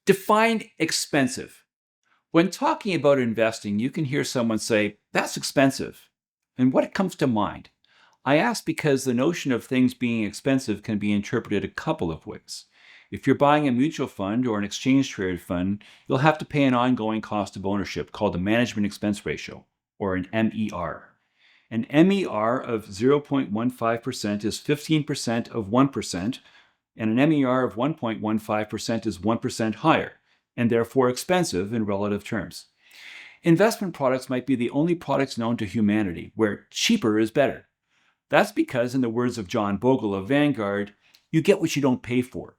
Define expensive. When talking about investing, you can hear someone say, "That's expensive." And what comes to mind? I ask because the notion of things being expensive can be interpreted a couple of ways. If you're buying a mutual fund or an exchange traded fund, you'll have to pay an ongoing cost of ownership called the management expense ratio, or an MER. An MER of 0.15% is 15% of 1%, and an MER of 1.15% is 1% higher, and therefore expensive in relative terms. Investment products might be the only products known to humanity where cheaper is better. That's because, in the words of John Bogle of Vanguard, you get what you don't pay for.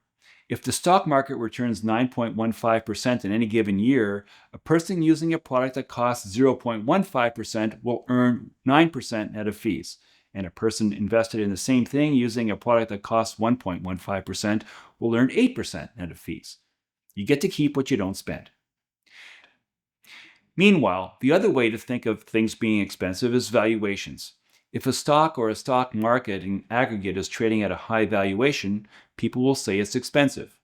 If the stock market returns 9.15% in any given year, a person using a product that costs 0.15% will earn 9% net of fees. And a person invested in the same thing using a product that costs 1.15% will earn 8% net of fees. You get to keep what you don't spend. Meanwhile, the other way to think of things being expensive is valuations. If a stock or a stock market in aggregate is trading at a high valuation, people will say it's expensive.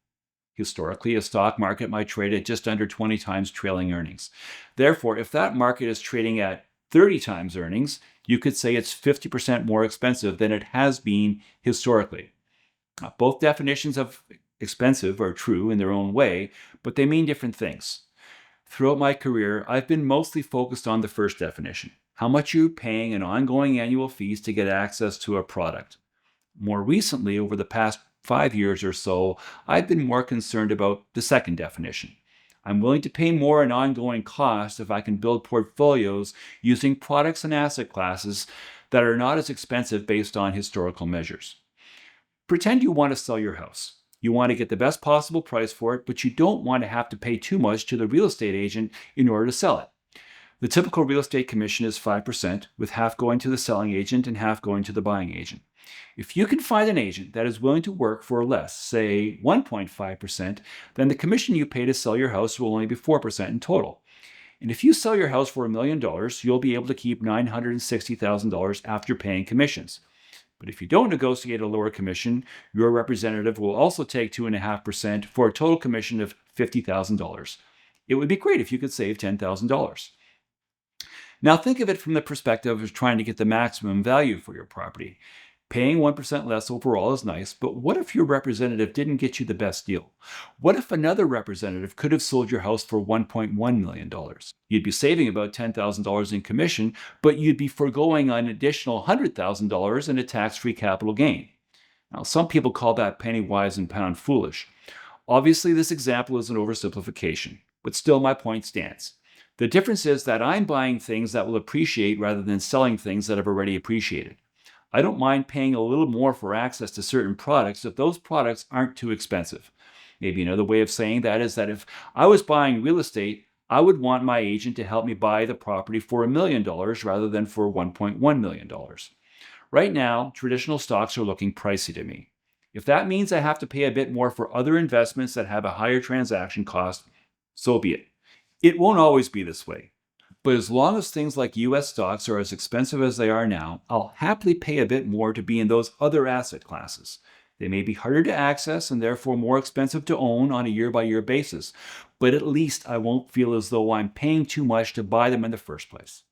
Historically, a stock market might trade at just under 20 times trailing earnings. Therefore, if that market is trading at 30 times earnings, you could say it's 50% more expensive than it has been historically. Both definitions of expensive are true in their own way, but they mean different things. Throughout my career, I've been mostly focused on the first definition, how much you're paying in ongoing annual fees to get access to a product. More recently, over the past 5 years or so, I've been more concerned about the second definition. I'm willing to pay more in ongoing costs if I can build portfolios using products and asset classes that are not as expensive based on historical measures. Pretend you want to sell your house. You want to get the best possible price for it, but you don't want to have to pay too much to the real estate agent in order to sell it. The typical real estate commission is 5%, with half going to the selling agent and half going to the buying agent. If you can find an agent that is willing to work for less, say 1.5%, then the commission you pay to sell your house will only be 4% in total. And if you sell your house for $1 million, you'll be able to keep $960,000 after paying commissions. But if you don't negotiate a lower commission, your representative will also take 2.5% for a total commission of $50,000. It would be great if you could save $10,000. Now think of it from the perspective of trying to get the maximum value for your property. Paying 1% less overall is nice, but what if your representative didn't get you the best deal? What if another representative could have sold your house for $1.1 million? You'd be saving about $10,000 in commission, but you'd be foregoing an additional $100,000 in a tax-free capital gain. Now, some people call that penny wise and pound foolish. Obviously, this example is an oversimplification, but still my point stands. The difference is that I'm buying things that will appreciate rather than selling things that have already appreciated. I don't mind paying a little more for access to certain products if those products aren't too expensive. Maybe another way of saying that is that if I was buying real estate, I would want my agent to help me buy the property for $1 million rather than for $1.1 million. Right now, traditional stocks are looking pricey to me. If that means I have to pay a bit more for other investments that have a higher transaction cost, so be it. It won't always be this way. But as long as things like US stocks are as expensive as they are now, I'll happily pay a bit more to be in those other asset classes. They may be harder to access and therefore more expensive to own on a year-by-year basis, but at least I won't feel as though I'm paying too much to buy them in the first place.